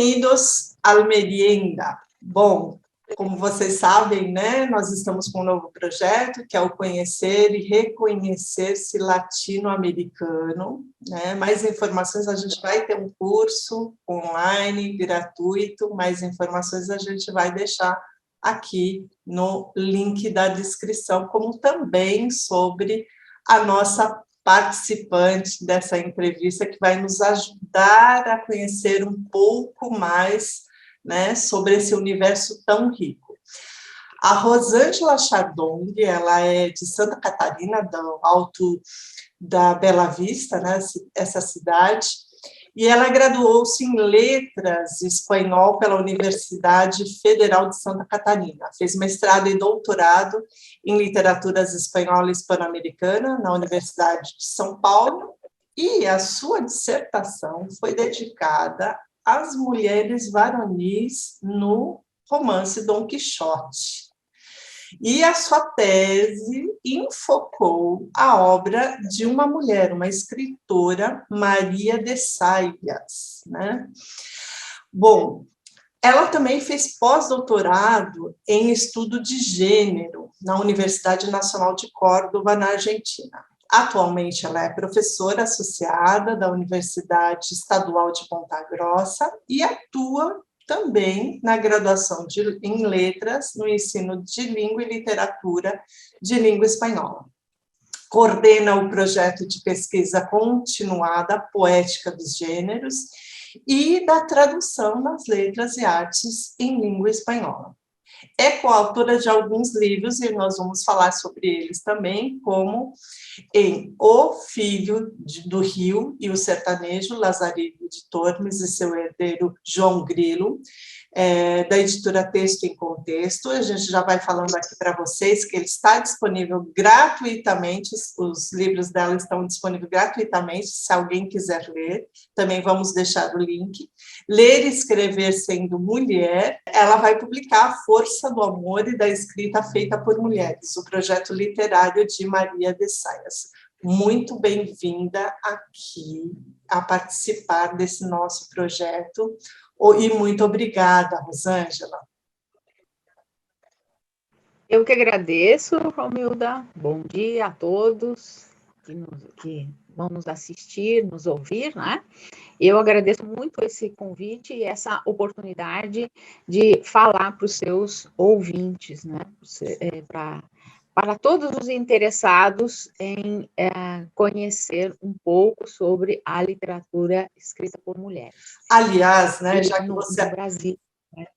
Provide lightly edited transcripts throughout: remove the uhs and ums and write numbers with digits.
Bem-vindos à Merienda. Bom, como vocês sabem, né, nós estamos com um novo projeto, que é o Conhecer e Reconhecer-se Latino-Americano, né? Mais informações, a gente vai ter um curso online, gratuito, mais informações a gente vai deixar aqui no link da descrição, como também sobre a nossa participante dessa entrevista, que vai nos ajudar a conhecer um pouco mais, né, sobre esse universo tão rico. A Rosângela Chardong, ela é de Santa Catarina, do Alto da Bela Vista, né, essa cidade, e ela graduou-se em Letras e Espanhol pela Universidade Federal de Santa Catarina. Fez mestrado e doutorado em Literaturas Espanhola e Hispano-Americana na Universidade de São Paulo, e a sua dissertação foi dedicada às mulheres varonis no romance Dom Quixote. E a sua tese enfocou a obra de uma mulher, uma escritora, Maria de Sayas, né? Bom, ela também fez pós-doutorado em estudo de gênero na Universidade Nacional de Córdoba, na Argentina. Atualmente, ela é professora associada da Universidade Estadual de Ponta Grossa e atua também na graduação em letras, no ensino de língua e literatura de língua espanhola. Coordena o projeto de pesquisa continuada Poética dos Gêneros e da tradução nas letras e artes em língua espanhola. É coautora de alguns livros, e nós vamos falar sobre eles também, como em O Filho do Rio e o Sertanejo, Lazarilho de Tormes e seu herdeiro João Grilo, da editora Texto em Contexto. A gente já vai falando aqui para vocês que ele está disponível gratuitamente, os livros dela estão disponíveis gratuitamente, se alguém quiser ler, também vamos deixar o link. Ler e Escrever Sendo Mulher, ela vai publicar A Força do Amor e da Escrita Feita por Mulheres, o projeto literário de Maria de Sayas. Muito bem-vinda aqui a participar desse nosso projeto, e muito obrigada, Rosângela. Eu que agradeço, Romilda. Bom dia a todos que vão nos assistir, nos ouvir, né? Eu agradeço muito esse convite e essa oportunidade de falar para os seus ouvintes, né? Para todos os interessados em conhecer um pouco sobre a literatura escrita por mulheres. Aliás, né, já que você... No Brasil, né?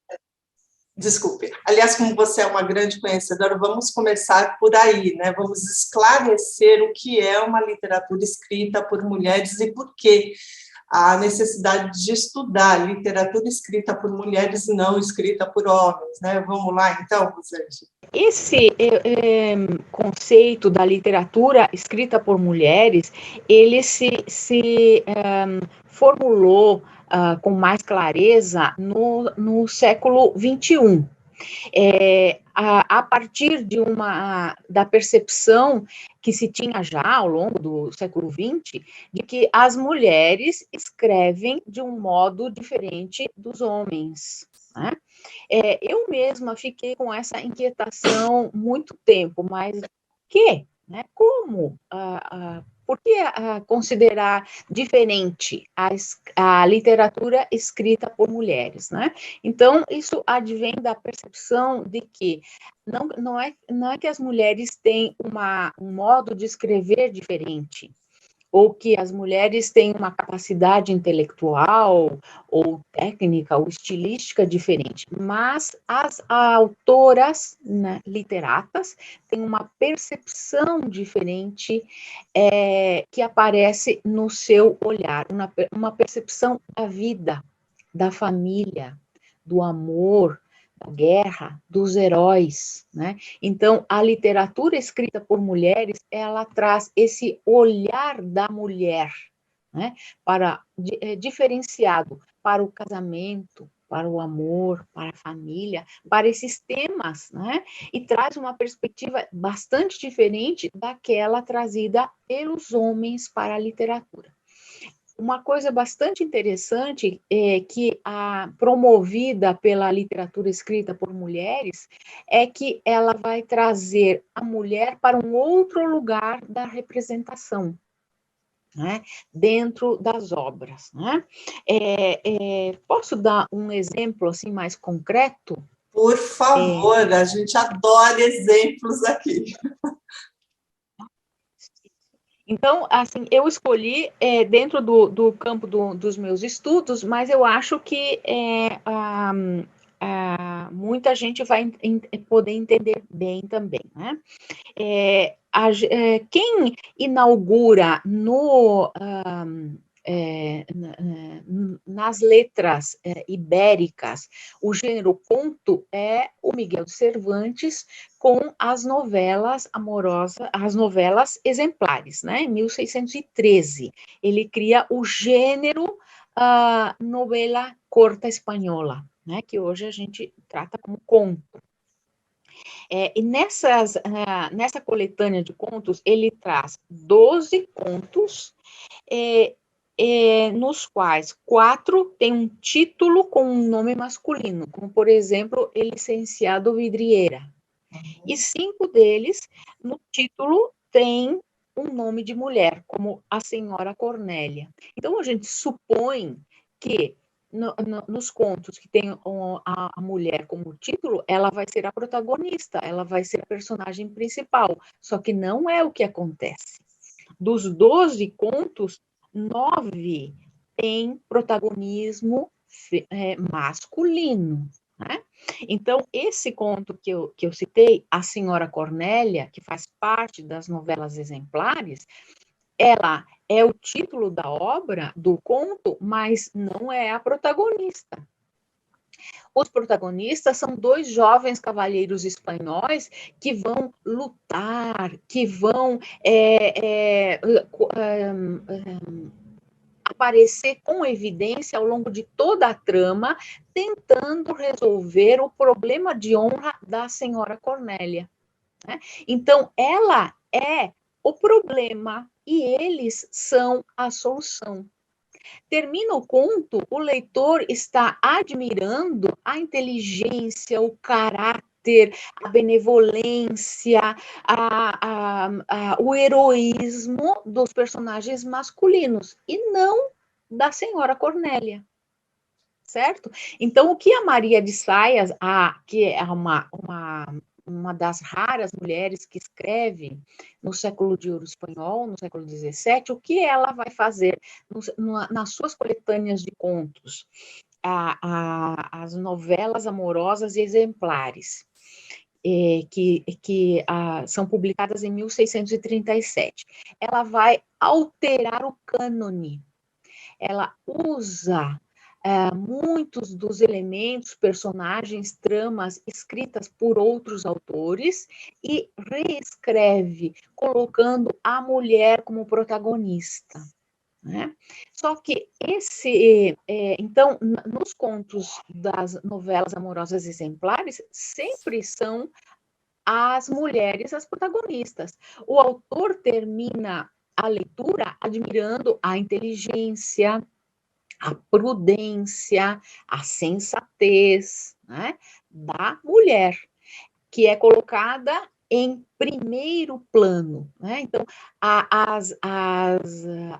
Desculpe. Aliás, como você é uma grande conhecedora, vamos começar por aí, né? Vamos esclarecer o que é uma literatura escrita por mulheres e por que a necessidade de estudar literatura escrita por mulheres e não escrita por homens, né? Vamos lá, então, Rosângela. Esse conceito da literatura escrita por mulheres, ele se formulou com mais clareza no século XXI. A partir da percepção que se tinha já ao longo do século XX, de que as mulheres escrevem de um modo diferente dos homens, né? Eu mesma fiquei com essa inquietação muito tempo, mas né? Como? Por que considerar diferente a literatura escrita por mulheres, né? Então, isso advém da percepção de que não é que as mulheres têm um modo de escrever diferente, ou que as mulheres têm uma capacidade intelectual, ou técnica, ou estilística diferente, mas as autoras, né, literatas têm uma percepção diferente que aparece no seu olhar, uma percepção da vida, da família, do amor, da guerra, dos heróis, né? Então, a literatura escrita por mulheres, ela traz esse olhar da mulher, né? Diferenciado para o casamento, para o amor, para a família, para esses temas, né? E traz uma perspectiva bastante diferente daquela trazida pelos homens para a literatura. uma coisa bastante interessante é que promovida pela literatura escrita por mulheres é que ela vai trazer a mulher para um outro lugar da representação, né, dentro das obras, né? Posso dar um exemplo assim mais concreto? Por favor, a gente adora exemplos aqui. Então, assim, eu escolhi dentro do campo dos meus estudos, mas eu acho que muita gente vai poder entender bem também, né? Quem inaugura nas letras ibéricas o gênero conto é o Miguel de Cervantes com as novelas amorosas, as novelas exemplares, né? Em 1613, ele cria o gênero novela corta espanhola, né? Que hoje a gente trata como conto. E nessa coletânea de contos, ele traz 12 contos, nos quais 4 têm um título com um nome masculino, como, por exemplo, El Licenciado Vidriera. E 5 deles, no título, tem um nome de mulher, como a Senhora Cornélia. Então, a gente supõe que nos contos que tem a mulher como título, ela vai ser a protagonista, ela vai ser a personagem principal. Só que não é o que acontece. Dos 12 contos, 9 têm protagonismo masculino, né? Então, esse conto que eu citei, A Senhora Cornélia, que faz parte das novelas exemplares, ela é o título da obra, do conto, mas não é a protagonista. Os protagonistas são 2 jovens cavalheiros espanhóis que vão lutar, que vão aparecer com evidência ao longo de toda a trama, tentando resolver o problema de honra da senhora Cornélia, né? Então, ela é o problema e eles são a solução. Termina o conto, o leitor está admirando a inteligência, o caráter, a benevolência, o heroísmo dos personagens masculinos e não da senhora Cornélia, certo? Então, o que a Maria de Saias, que é uma das raras mulheres que escreve no século de ouro espanhol, no século XVII, o que ela vai fazer nas suas coletâneas de contos? As novelas amorosas exemplares, que são publicadas em 1637. Ela vai alterar o cânone. Ela usa muitos dos elementos, personagens, tramas escritas por outros autores e reescreve, colocando a mulher como protagonista, né? Só que então, nos contos das novelas amorosas exemplares, sempre são as mulheres as protagonistas. O autor termina a leitura admirando a inteligência, a prudência, a sensatez, né, da mulher, que é colocada em primeiro plano, né? Então, as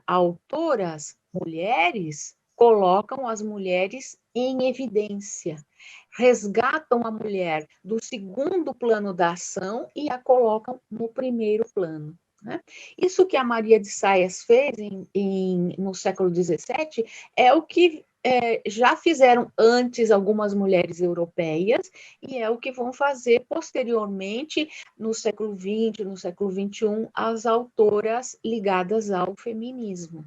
autoras mulheres colocam as mulheres em evidência, resgatam a mulher do segundo plano da ação e a colocam no primeiro plano, né? Isso que a Maria de Saias fez no século XVII é o que já fizeram antes algumas mulheres europeias e é o que vão fazer posteriormente no século XX, no século XXI, as autoras ligadas ao feminismo.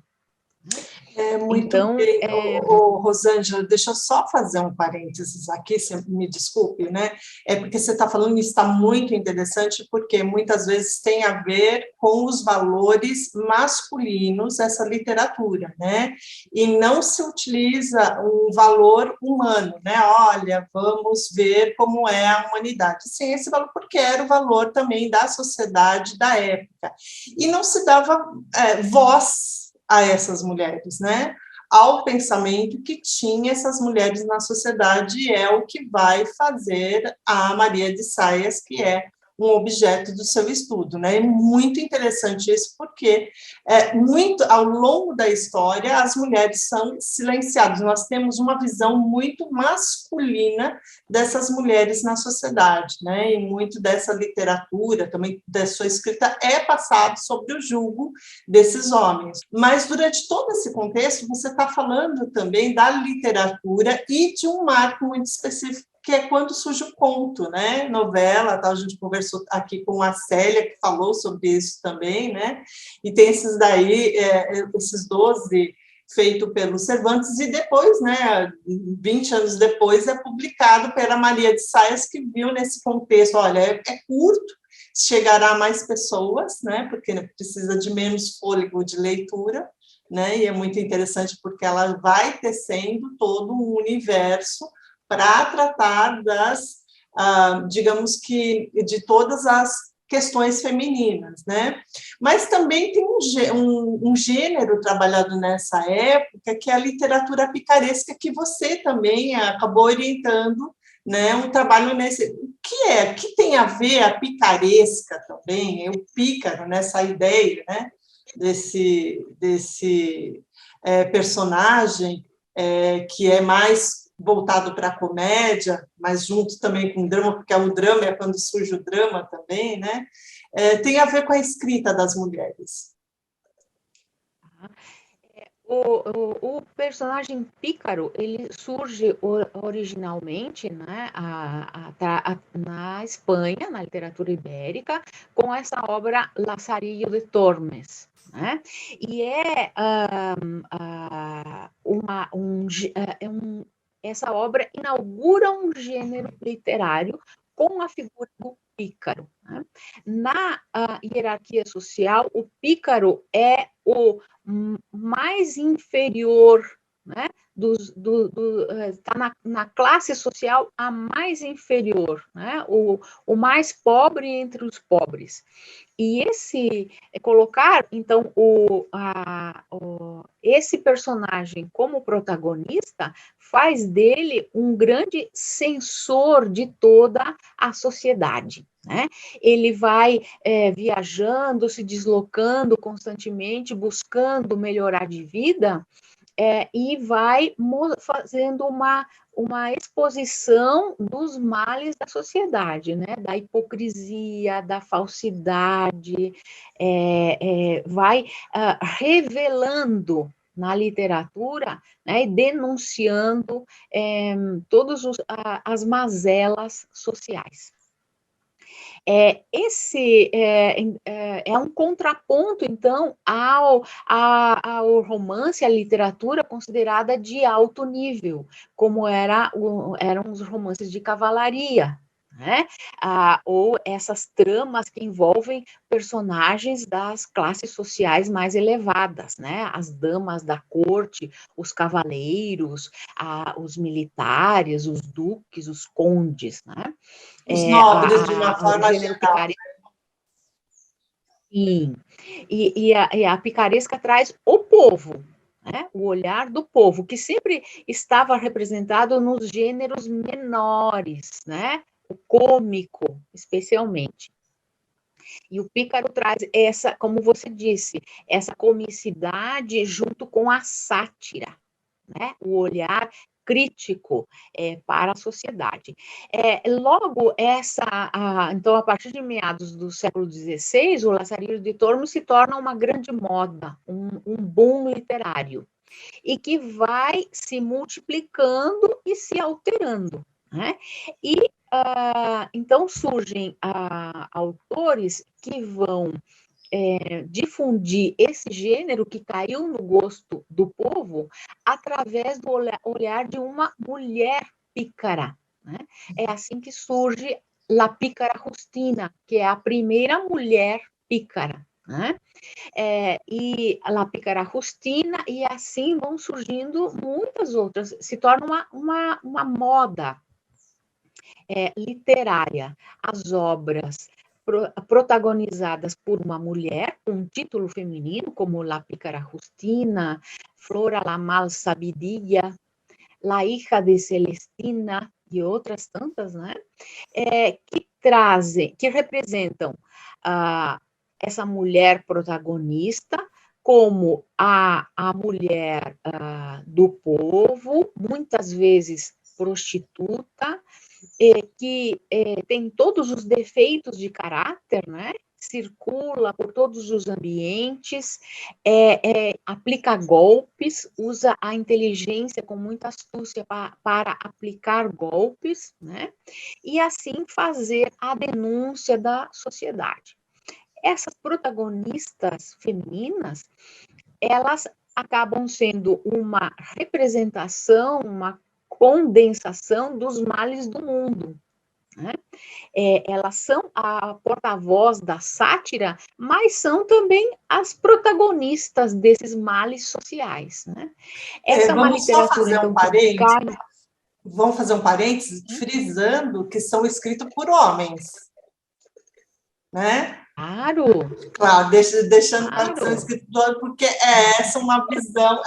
Muito então, bem. Rosângela, deixa eu só fazer um parênteses aqui, você me desculpe, né? É porque você está falando, isso está muito interessante, porque muitas vezes tem a ver com os valores masculinos essa literatura, né? E não se utiliza um valor humano, né? Olha, vamos ver como é a humanidade. Sim, esse valor, porque era o valor também da sociedade da época. E não se dava voz a essas mulheres, né? Ao pensamento que tinha essas mulheres na sociedade, é o que vai fazer a Maria de Saias, que é um objeto do seu estudo, né? É muito interessante isso, porque muito ao longo da história as mulheres são silenciadas. Nós temos uma visão muito masculina dessas mulheres na sociedade, né? E muito dessa literatura, também da sua escrita, é passado sobre o jugo desses homens. Mas durante todo esse contexto, você está falando também da literatura e de um marco muito específico, que é quando surge o conto, né? Novela, tá? A gente conversou aqui com a Célia, que falou sobre isso também, né? E tem esses daí, esses 12 feito pelo Cervantes, e depois, né, 20 anos depois, é publicado pela Maria de Saias, que viu nesse contexto, olha, é curto, chegará a mais pessoas, né? Porque precisa de menos fôlego de leitura, né? E é muito interessante porque ela vai tecendo todo um universo para tratar das, digamos que, de todas as questões femininas, né? Mas também tem um gênero trabalhado nessa época, que é a literatura picaresca, que você também acabou orientando, né? Um trabalho nesse... O que tem a ver a picaresca também, o pícaro, nessa ideia, né? Desse personagem que é mais voltado para a comédia, mas junto também com o drama, porque o drama é quando surge o drama também, né? Tem a ver com a escrita das mulheres. O personagem pícaro, ele surge originalmente, né, na Espanha, na literatura ibérica, com essa obra Lazarillo de Tormes, né? E essa obra inaugura um gênero literário com a figura do pícaro, né? Na hierarquia social, o pícaro é o mais inferior, né? Está na classe social a mais inferior, né? O mais pobre entre os pobres. E colocar, então, esse personagem como protagonista faz dele um grande censor de toda a sociedade, né? Ele vai viajando, se deslocando constantemente, buscando melhorar de vida, e vai fazendo uma exposição dos males da sociedade, né? Da hipocrisia, da falsidade, vai revelando na literatura, né, e denunciando todas as mazelas sociais. Esse é um contraponto, então, ao romance, à literatura considerada de alto nível, como eram os romances de cavalaria, né? Ou essas tramas que envolvem personagens das classes sociais mais elevadas, né? As damas da corte, os cavaleiros, os militares, os duques, os condes, né? Os nobres, de uma forma geral. Sim. E a picaresca traz o povo, né? O olhar do povo, que sempre estava representado nos gêneros menores, né? O cômico, especialmente. E o pícaro traz essa, como você disse, essa comicidade junto com a sátira, né? O olhar crítico para a sociedade. Logo, então, a partir de meados do século XVI, o Lazarillo de Tormes se torna uma grande moda, um boom literário, e que vai se multiplicando e se alterando, né? E, então, surgem autores que vão difundir esse gênero que caiu no gosto do povo através do olhar de uma mulher pícara, né? É assim que surge La Pícara Justina, que é a primeira mulher pícara, né? E La Pícara Justina, e assim vão surgindo muitas outras, se torna uma moda literária, as obras protagonizadas por uma mulher com um título feminino, como La Pícara Justina, Flora la Mal Sabidilla, La Hija de Celestina e outras tantas, né? Que representam essa mulher protagonista como a mulher do povo, muitas vezes prostituta, que tem todos os defeitos de caráter, né? Circula por todos os ambientes, aplica golpes, usa a inteligência com muita astúcia para aplicar golpes, né? E assim fazer a denúncia da sociedade. Essas protagonistas femininas, elas acabam sendo uma representação, uma condensação dos males do mundo, né? Elas são a porta-voz da sátira, mas são também as protagonistas desses males sociais, né? Essa é uma literatura, então, que cai... Vamos fazer um parênteses, frisando que são escritos por homens, né? Claro, deixando claro que são escritos por homens, porque essa é uma visão...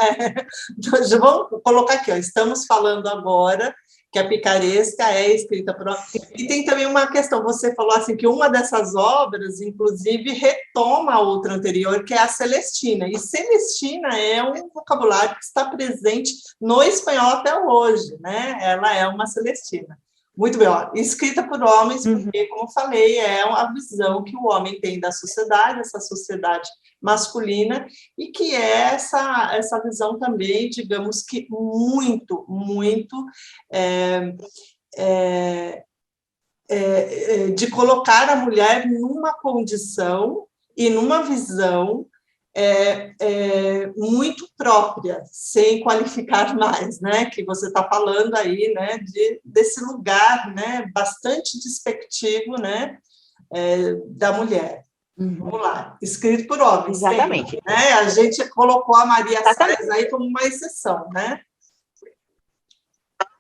Vamos colocar aqui, ó, estamos falando agora que a Picaresca é escrita por homens. E tem também uma questão, você falou assim, que uma dessas obras, inclusive, retoma a outra anterior, que é a Celestina. E Celestina é um vocabulário que está presente no espanhol até hoje, né? Ela é uma Celestina. Muito bem, ó, escrita por homens, porque, como eu falei, é a visão que o homem tem da sociedade, essa sociedade masculina, e que é essa visão também, digamos que muito de colocar a mulher numa condição e numa visão muito própria, sem qualificar mais, né? Que você está falando aí, né? Desse lugar, né? Bastante despectivo, né? Da mulher. Vamos lá, escrito por homens. Exatamente. Sempre, né? A gente colocou a Maria Salles aí como uma exceção, né?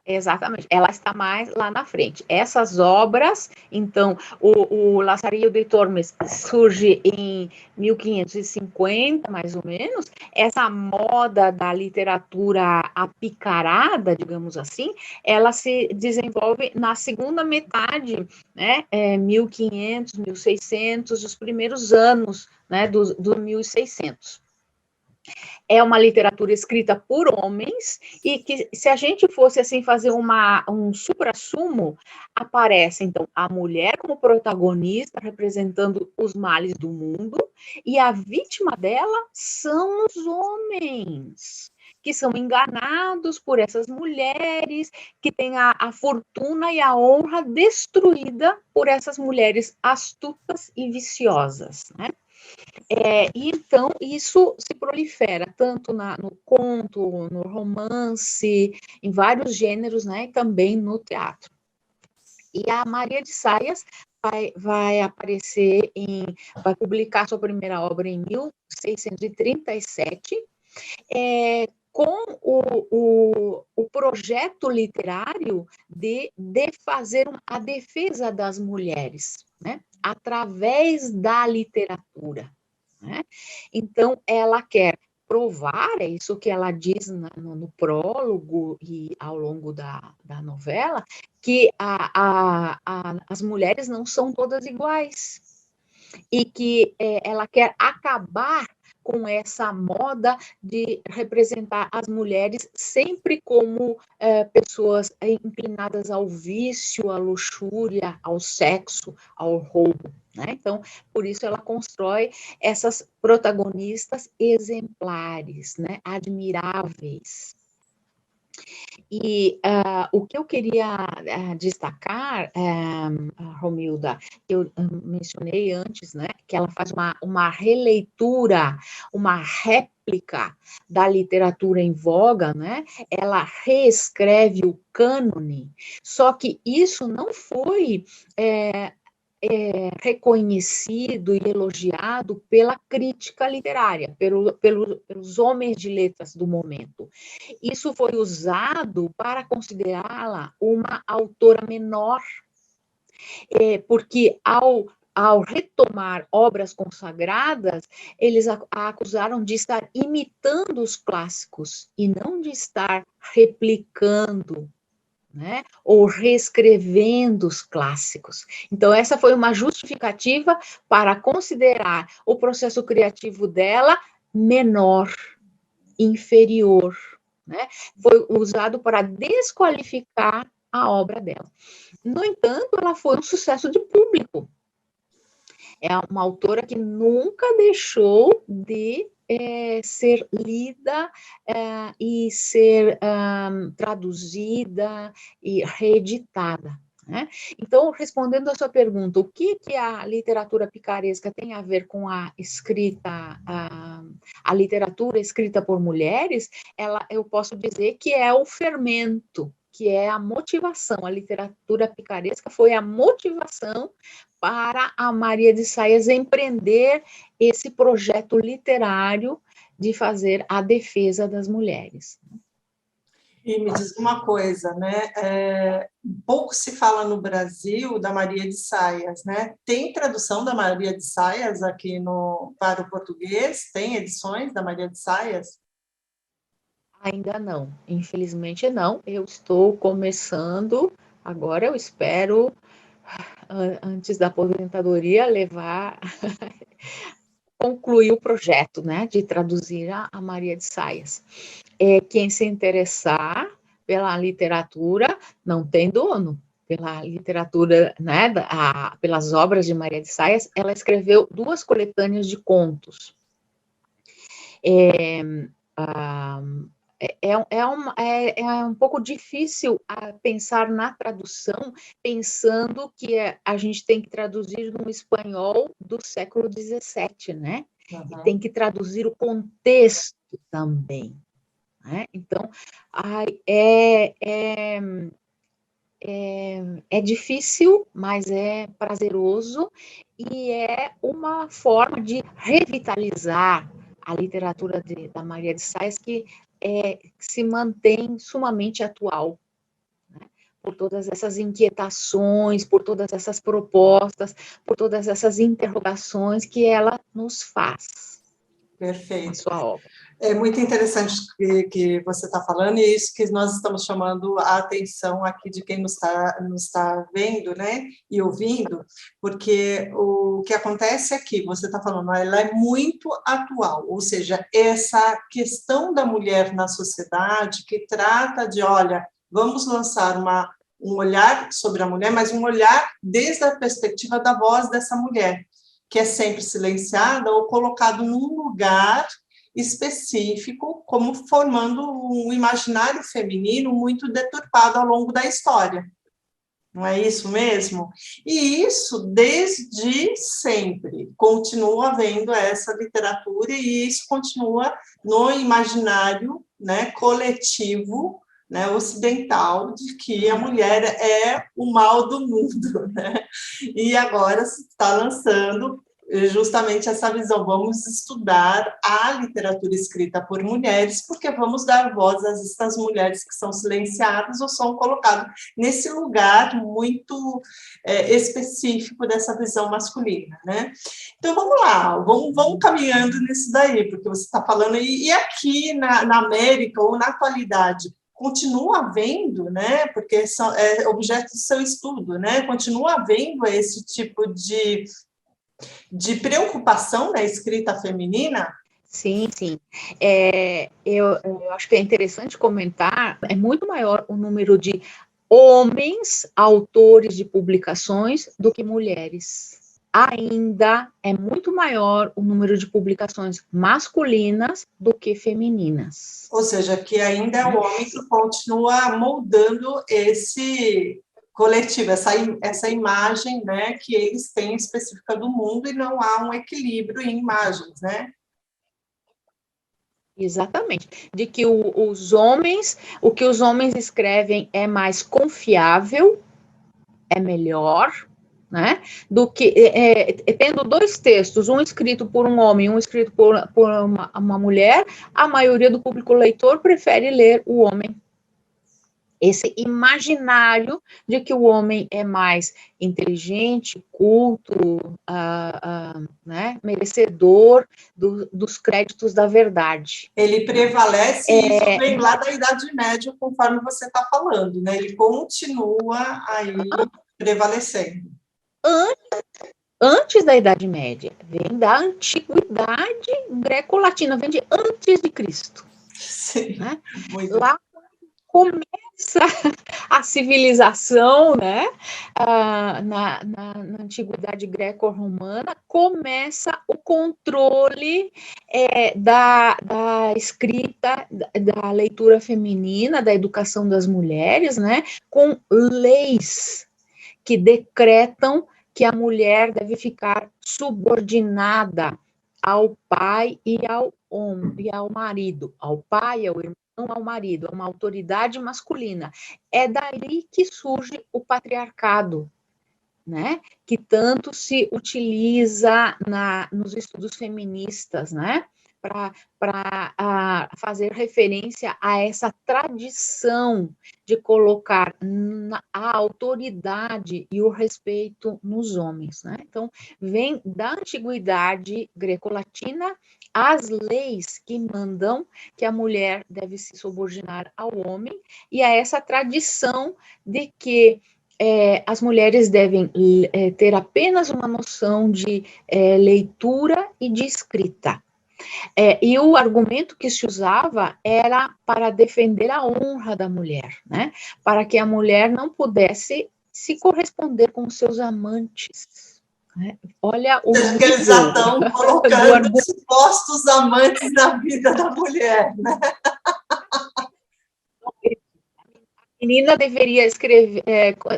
Exatamente, ela está mais lá na frente. Essas obras, então, o Lazarillo de Tormes surge em 1550, mais ou menos. Essa moda da literatura apicarada, digamos assim, ela se desenvolve na segunda metade, né, 1500, 1600, os primeiros anos, né, do 1600. É uma literatura escrita por homens, e que, se a gente fosse, assim, fazer um suprassumo, aparece, então, a mulher como protagonista, representando os males do mundo, e a vítima dela são os homens, que são enganados por essas mulheres, que têm a fortuna e a honra destruída por essas mulheres astutas e viciosas, né? E então isso se prolifera tanto no conto, no romance, em vários gêneros, né, e também no teatro. E a Maria de Saias vai aparecer vai publicar sua primeira obra em 1637, com o projeto literário de fazer a defesa das mulheres, né, através da literatura. Né? Então, ela quer provar, é isso que ela diz no prólogo e ao longo da novela, que as mulheres não são todas iguais, e que ela quer acabar com essa moda de representar as mulheres sempre como pessoas inclinadas ao vício, à luxúria, ao sexo, ao roubo. Né? Então, por isso ela constrói essas protagonistas exemplares, né? Admiráveis. E o que eu queria destacar, Romilda, que eu mencionei antes, né, que ela faz uma releitura, uma réplica da literatura em voga, né? Ela reescreve o cânone, só que isso não foi reconhecido e elogiado pela crítica literária, pelos homens de letras do momento. Isso foi usado para considerá-la uma autora menor, porque ao ao retomar obras consagradas, eles a acusaram de estar imitando os clássicos e não de estar replicando, né, ou reescrevendo os clássicos. Então, essa foi uma justificativa para considerar o processo criativo dela menor, inferior, né? Foi usado para desqualificar a obra dela. No entanto, ela foi um sucesso de público. É uma autora que nunca deixou de ser lida e ser traduzida e reeditada. Né? Então, respondendo a sua pergunta, o que a literatura picaresca tem a ver com a escrita, a literatura escrita por mulheres, eu posso dizer que é o fermento, que é a motivação. A literatura picaresca foi a motivação para a Maria de Saias empreender esse projeto literário de fazer a defesa das mulheres. E me diz uma coisa, né? Pouco se fala no Brasil da Maria de Saias, né? Tem tradução da Maria de Saias aqui para o português? Tem edições da Maria de Saias? Ainda não, infelizmente não. Eu estou começando, agora eu espero, antes da aposentadoria, concluir o projeto, né, de traduzir a Maria de Saias. Quem se interessar pela literatura não tem dono. Pela literatura, né, pelas obras de Maria de Saias, ela escreveu 2 coletâneas de contos. É um pouco difícil pensar na tradução, pensando que a gente tem que traduzir no espanhol do século XVII, né? Uhum. E tem que traduzir o contexto também. Né? Então, é difícil, mas é prazeroso e é uma forma de revitalizar a literatura da Maria de Saias que se mantém sumamente atual, né? Por todas essas inquietações, por todas essas propostas, por todas essas interrogações que ela nos faz. Perfeito. Na sua obra. É muito interessante o que você está falando, e isso que nós estamos chamando a atenção aqui de quem nos tá vendo, né, e ouvindo, porque o que acontece aqui, você está falando, ela é muito atual, ou seja, essa questão da mulher na sociedade, que trata de, olha, vamos lançar um olhar sobre a mulher, mas um olhar desde a perspectiva da voz dessa mulher, que é sempre silenciada ou colocado num lugar específico, como formando um imaginário feminino muito deturpado ao longo da história. Não é isso mesmo? E isso, desde sempre, continua havendo essa literatura, e isso continua no imaginário, né, coletivo, né, ocidental, de que a mulher é o mal do mundo. Né? E agora se está lançando justamente essa visão, vamos estudar a literatura escrita por mulheres, porque vamos dar voz a essas mulheres que são silenciadas ou são colocadas nesse lugar muito específico dessa visão masculina, né? Então, vamos lá, vamos caminhando nisso daí, porque você está falando, e aqui na América, ou na atualidade, continua havendo, né, porque é objeto do seu estudo, né, continua havendo esse tipo de preocupação na escrita feminina? Sim, sim. Eu acho que é interessante comentar, é muito maior o número de homens autores de publicações do que mulheres. Ainda é muito maior o número de publicações masculinas do que femininas. Ou seja, que ainda é o homem que continua moldando esse coletivo, essa imagem, né, que eles têm específica do mundo, e não há um equilíbrio em imagens, né? Exatamente. De que o que os homens escrevem é mais confiável, é melhor, né? Do que tendo 2 textos, um escrito por um homem, um escrito por uma mulher, a maioria do público leitor prefere ler o homem. esse imaginário de que o homem é mais inteligente, culto, né, merecedor dos créditos da verdade. Ele prevalece, e isso vem lá da Idade Média, conforme você está falando, né? Ele continua aí prevalecendo. Antes da Idade Média, vem da antiguidade greco-latina, vem de antes de Cristo. Sim, né? Lá começa a civilização, né? Na antiguidade greco-romana, começa o controle da escrita, da leitura feminina, da educação das mulheres, né? Com leis que decretam que a mulher deve ficar subordinada ao pai e ao marido, ao pai, ao irmão, ao marido, a uma autoridade masculina. É daí que surge o patriarcado, né? Que tanto se utiliza nos estudos feministas, né? Para fazer referência a essa tradição de colocar a autoridade e o respeito nos homens, né? Então, vem da antiguidade greco-latina as leis que mandam que a mulher deve se subordinar ao homem e a essa tradição de que as mulheres devem ter apenas uma noção de leitura e de escrita. E o argumento que se usava era para defender a honra da mulher, né? Para que a mulher não pudesse se corresponder com seus amantes. Né? Olha o nível que eles já estão colocando supostos amantes na vida da mulher, né? A menina deveria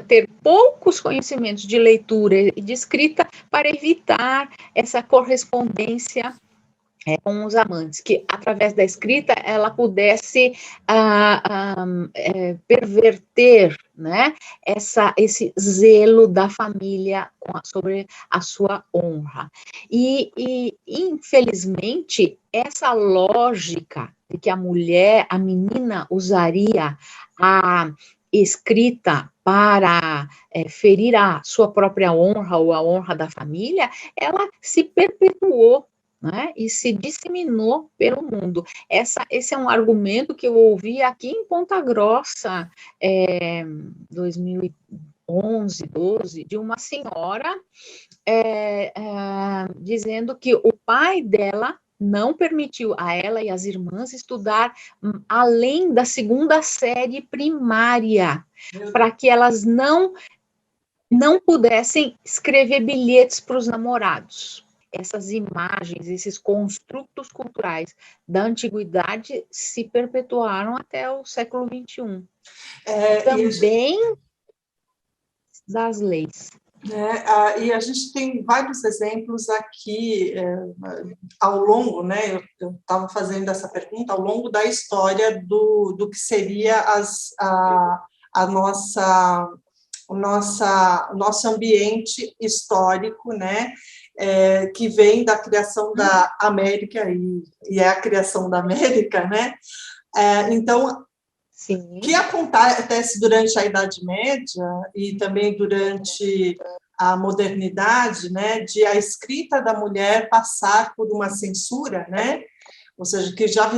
ter poucos conhecimentos de leitura e de escrita para evitar essa correspondência com os amantes, que através da escrita ela pudesse perverter, né, esse zelo da família sobre a sua honra. E infelizmente, essa lógica de que a menina usaria a escrita para ferir a sua própria honra ou a honra da família, ela se perpetuou, né, e se disseminou pelo mundo. Esse é um argumento que eu ouvi aqui em Ponta Grossa, 2011, 12, de uma senhora dizendo que o pai dela não permitiu a ela e as irmãs estudar além da 2ª série primária, para que elas não pudessem escrever bilhetes para os namorados. Essas imagens, esses construtos culturais da antiguidade se perpetuaram até o século XXI. Também das leis. E a gente tem vários exemplos aqui ao longo, né? Eu estava fazendo essa pergunta ao longo da história do que seria o nosso ambiente histórico, né? Que vem da criação da América e é a criação da América, né? Então, o que acontece durante a Idade Média e também durante a modernidade, né, de a escrita da mulher passar por uma censura, né, ou seja, que já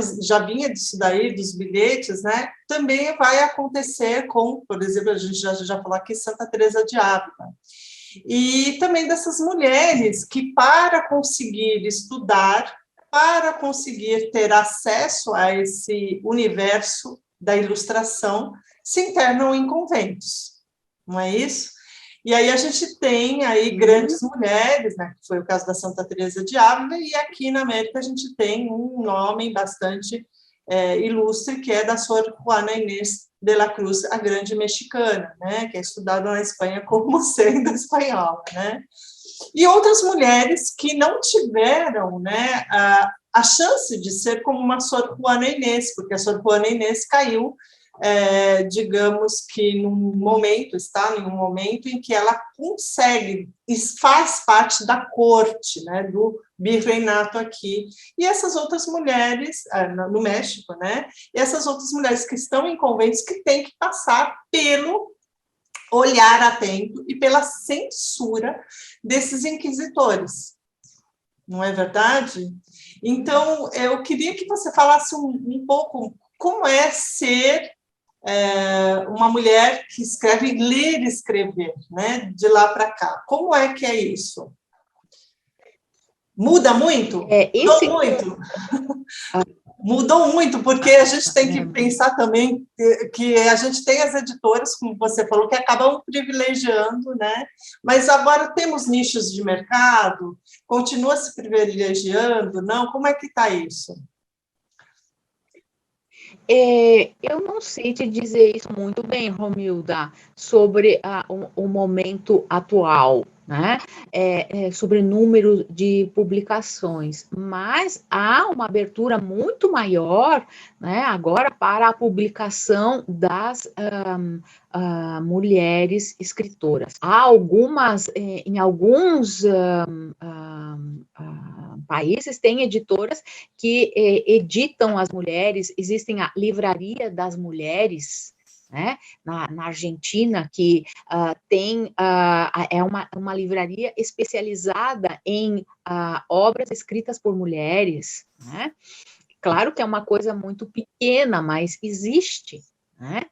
vinha disso daí, dos bilhetes, né, também vai acontecer com, por exemplo, a gente já falou aqui, Santa Teresa de Ávila. E também dessas mulheres que, para conseguir estudar, para conseguir ter acesso a esse universo da ilustração, se internam em conventos, não é isso? E aí a gente tem aí grandes mulheres, né, que foi o caso da Santa Teresa de Ávila, e aqui na América a gente tem um nome bastante ilustre, que é da Sor Juana Inés de la Cruz, a grande mexicana, né, que é estudada na Espanha como sendo espanhola, né? E outras mulheres que não tiveram, né, a chance de ser como uma Sor Juana Inés, porque a Sor Juana Inés caiu digamos que está em um momento em que ela consegue, faz parte da corte, né, do virreinato aqui, e essas outras mulheres, no México, né, e essas outras mulheres que estão em conventos que têm que passar pelo olhar atento e pela censura desses inquisitores. Não é verdade? Então, eu queria que você falasse um pouco como é ser uma mulher que escreve, ler e escrever, né? De lá para cá. Como é que é isso? Muda muito? Mudou muito? Mudou muito, porque a gente tem que pensar também que a gente tem as editoras, como você falou, que acabam privilegiando, né? Mas agora temos nichos de mercado, continua se privilegiando, não? Como é que está isso? Eu não sei te dizer isso muito bem, Romilda, sobre o momento atual, né? Sobre número de publicações, mas há uma abertura muito maior, né, agora para a publicação das mulheres escritoras. Há algumas, em alguns países, tem editoras que editam as mulheres, existem a Livraria das Mulheres, né, na Argentina, que tem, é uma livraria especializada em obras escritas por mulheres, né? Claro que é uma coisa muito pequena, mas existe, né?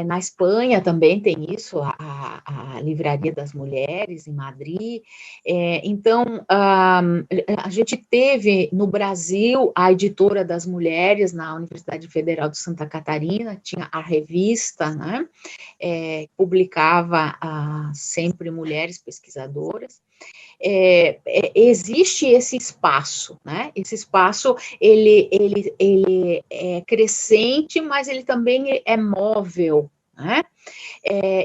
Na Espanha também tem isso, a Livraria das Mulheres, em Madrid. Então, a gente teve no Brasil a Editora das Mulheres, na Universidade Federal de Santa Catarina, tinha a revista, né? Publicava sempre mulheres pesquisadoras. Existe esse espaço, né? Esse espaço, ele é crescente, mas ele também é móvel, né?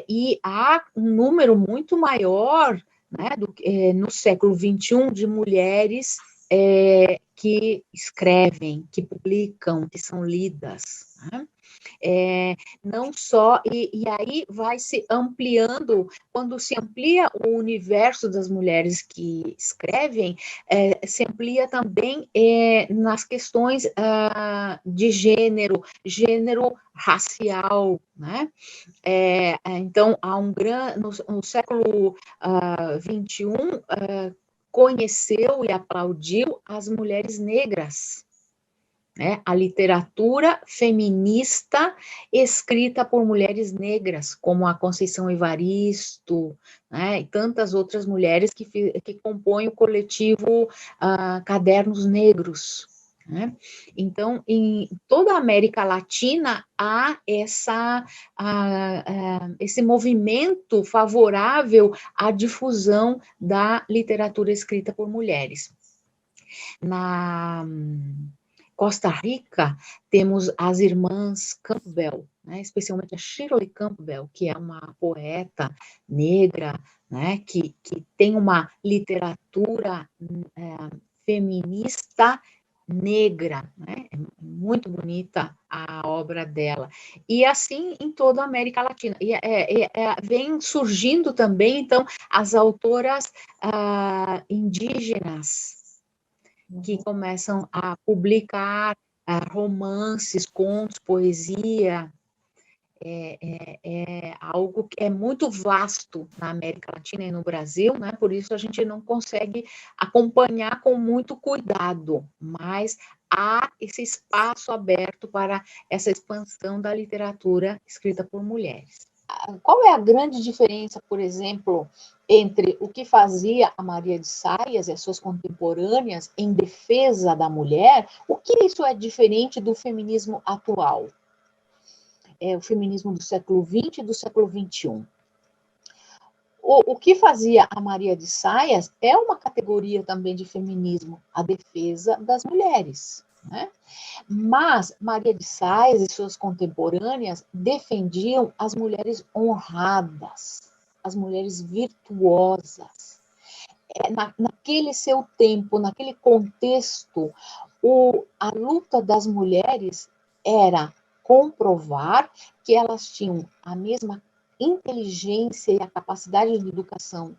E há um número muito maior, né, no século XXI, de mulheres que escrevem, que publicam, que são lidas, né? Não só, e aí vai se ampliando, quando se amplia o universo das mulheres que escrevem, se amplia também nas questões de gênero racial, né? Então, há no século XXI, conheceu e aplaudiu as mulheres negras, né? A literatura feminista escrita por mulheres negras, como a Conceição Evaristo, né? E tantas outras mulheres que compõem o coletivo Cadernos Negros, né? Então, em toda a América Latina há esse movimento favorável à difusão da literatura escrita por mulheres. Na Costa Rica, temos as irmãs Campbell, né, especialmente a Shirley Campbell, que é uma poeta negra, né, que tem uma literatura feminista negra, né, é muito bonita a obra dela, e assim em toda a América Latina, e vem surgindo também, então, as autoras indígenas, que começam a publicar romances, contos, poesia, algo que é muito vasto na América Latina e no Brasil, né? Por isso a gente não consegue acompanhar com muito cuidado, mas há esse espaço aberto para essa expansão da literatura escrita por mulheres. Qual é a grande diferença, por exemplo, entre o que fazia a Maria de Saias e as suas contemporâneas em defesa da mulher? O que isso é diferente do feminismo atual? O feminismo do século XX e do século XXI. O que fazia a Maria de Saias é uma categoria também de feminismo, a defesa das mulheres, né? Mas Maria de Saias e suas contemporâneas defendiam as mulheres honradas, as mulheres virtuosas. Naquele seu tempo, naquele contexto, a luta das mulheres era comprovar que elas tinham a mesma inteligência e a capacidade de educação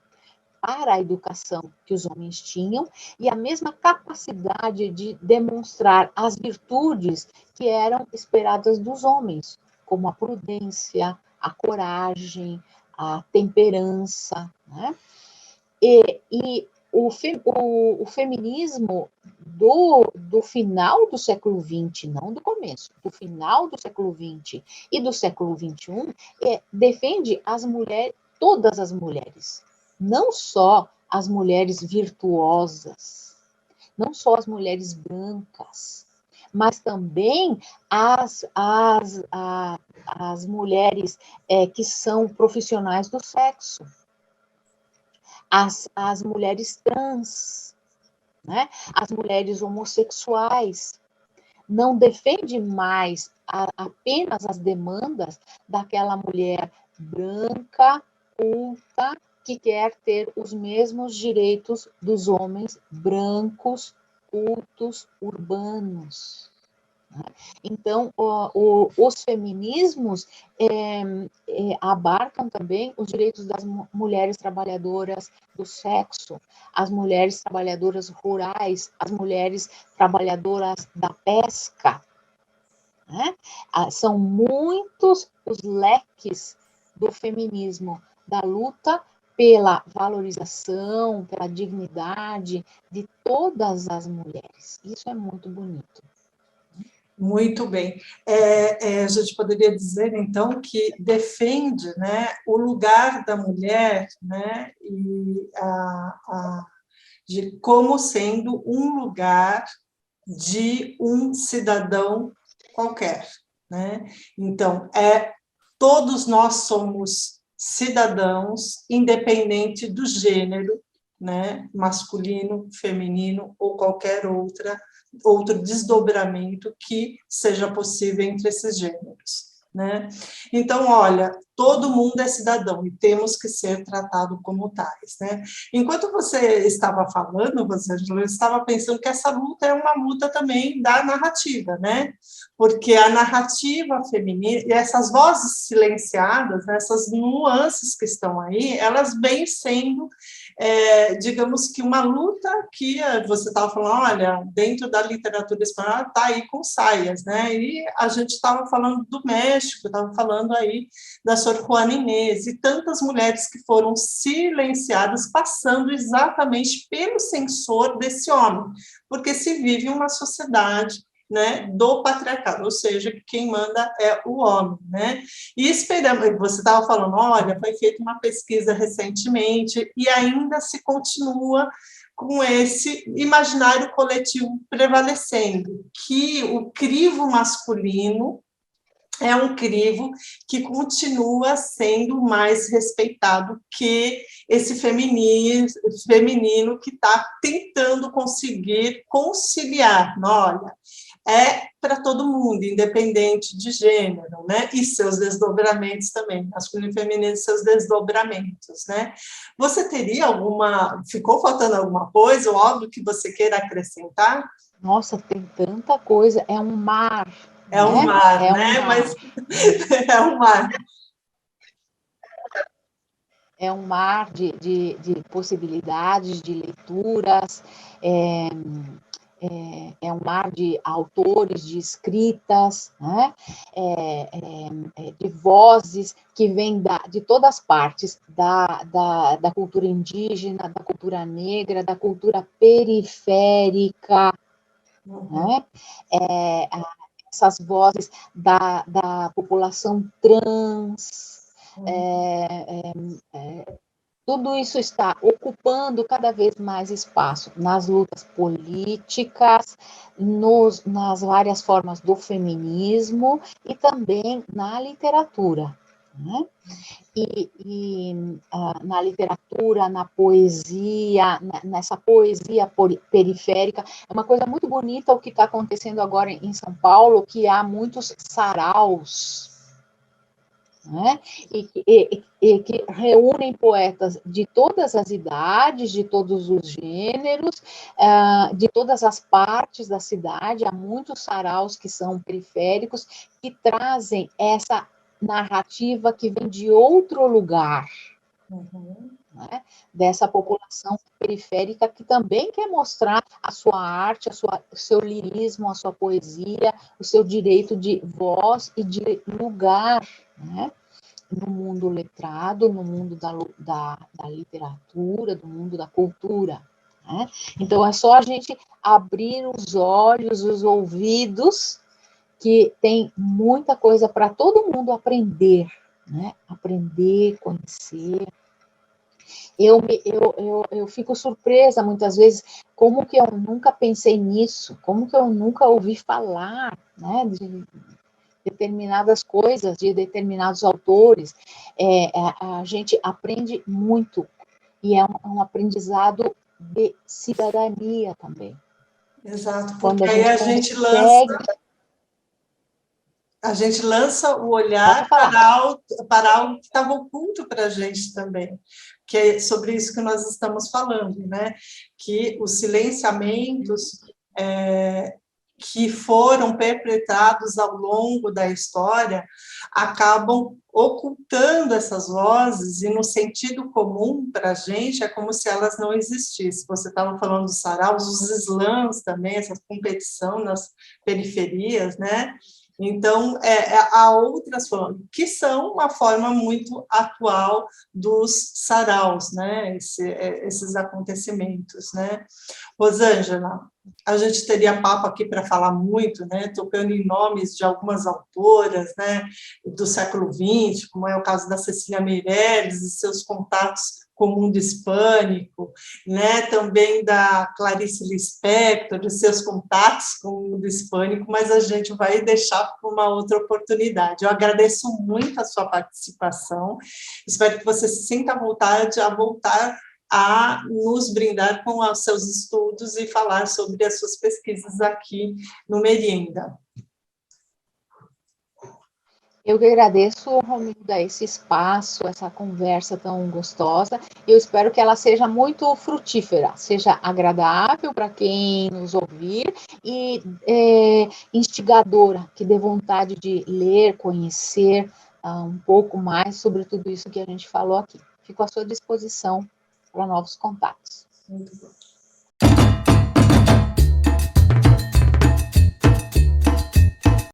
para a educação que os homens tinham e a mesma capacidade de demonstrar as virtudes que eram esperadas dos homens, como a prudência, a coragem, a temperança, né? E o feminismo do final do século XX, não do começo, do final do século XX e do século XXI, defende as mulheres, todas as mulheres, não só as mulheres virtuosas, não só as mulheres brancas, mas também as mulheres que são profissionais do sexo, as mulheres trans, né? As mulheres homossexuais. Não defende mais apenas as demandas daquela mulher branca, culta, que quer ter os mesmos direitos dos homens brancos, cultos, urbanos. Então, os feminismos abarcam também os direitos das mulheres trabalhadoras do sexo, as mulheres trabalhadoras rurais, as mulheres trabalhadoras da pesca, né? São muitos os leques do feminismo, da luta pela valorização, pela dignidade de todas as mulheres. Isso é muito bonito. Muito bem. A gente poderia dizer, então, que defende, né, o lugar da mulher, né, e de como sendo um lugar de um cidadão qualquer, né? Então, todos nós somos cidadãos, independente do gênero, né, masculino, feminino ou qualquer outro desdobramento que seja possível entre esses gêneros, né? Então, olha, todo mundo é cidadão e temos que ser tratado como tais, né? Enquanto você estava falando, Rosângela, eu estava pensando que essa luta é uma luta também da narrativa, né? Porque a narrativa feminina e essas vozes silenciadas, né, essas nuances que estão aí, elas vêm sendo, digamos que uma luta que você estava falando, olha, dentro da literatura espanhola está aí com saias, né? E a gente estava falando do México, estava falando aí da Sor Juana Inês e tantas mulheres que foram silenciadas, passando exatamente pelo censor desse homem, porque se vive uma sociedade, né, do patriarcado, ou seja, que quem manda é o homem, né? E esperamos, você estava falando, olha, foi feita uma pesquisa recentemente e ainda se continua com esse imaginário coletivo prevalecendo, que o crivo masculino é um crivo que continua sendo mais respeitado que esse feminino que está tentando conseguir conciliar. Olha, é para todo mundo, independente de gênero, né? E seus desdobramentos também, masculino e feminino e seus desdobramentos, né? Você teria ficou faltando alguma coisa, ou algo que você queira acrescentar? Nossa, tem tanta coisa, é um mar. É um mar, É né? um mar. Mas é um mar. É um mar de possibilidades, de leituras, é um mar de autores, de escritas, né? De vozes que vêm de todas as partes, da cultura indígena, da cultura negra, da cultura periférica, né? Essas vozes da população trans, tudo isso está ocupando cada vez mais espaço nas lutas políticas, nas várias formas do feminismo e também na literatura, né? Na literatura, na poesia, nessa poesia periférica, é uma coisa muito bonita o que está acontecendo agora em São Paulo, que há muitos saraus, né? E que reúnem poetas de todas as idades, de todos os gêneros, de todas as partes da cidade. Há muitos saraus que são periféricos, que trazem essa narrativa que vem de outro lugar, né? Dessa população periférica que também quer mostrar a sua arte, o seu lirismo, a sua poesia, o seu direito de voz e de lugar, né? No mundo letrado, no mundo da literatura, do mundo da cultura, né? Então, é só a gente abrir os olhos, os ouvidos, que tem muita coisa para todo mundo aprender, né? Aprender, conhecer. Eu fico surpresa, muitas vezes, como que eu nunca pensei nisso, como que eu nunca ouvi falar, né, de determinadas coisas, de determinados autores. A gente aprende muito, e é um aprendizado de cidadania também. Exato, Quando porque a aí gente consegue... a gente lança o olhar para algo que estava oculto para a gente também, que é sobre isso que nós estamos falando, né? Que os silenciamentos que foram perpetrados ao longo da história acabam ocultando essas vozes, e no sentido comum para a gente é como se elas não existissem. Você estava falando dos saraus, os slams também, essa competição nas periferias, né? Então, há outras formas, que são uma forma muito atual dos saraus, né? Esses acontecimentos, né? Rosângela, a gente teria papo aqui para falar muito, né? Tocando em nomes de algumas autoras, né? Do século XX, como é o caso da Cecília Meirelles e seus contatos com o mundo hispânico, né? Também da Clarice Lispector, de seus contatos com o mundo hispânico, mas a gente vai deixar para uma outra oportunidade. Eu agradeço muito a sua participação, espero que você se sinta à vontade a voltar a nos brindar com os seus estudos e falar sobre as suas pesquisas aqui no Merienda. Eu que agradeço, Romilda, esse espaço, essa conversa tão gostosa. Eu espero que ela seja muito frutífera, seja agradável para quem nos ouvir e instigadora, que dê vontade de ler, conhecer um pouco mais sobre tudo isso que a gente falou aqui. Fico à sua disposição para novos contatos. Muito bom.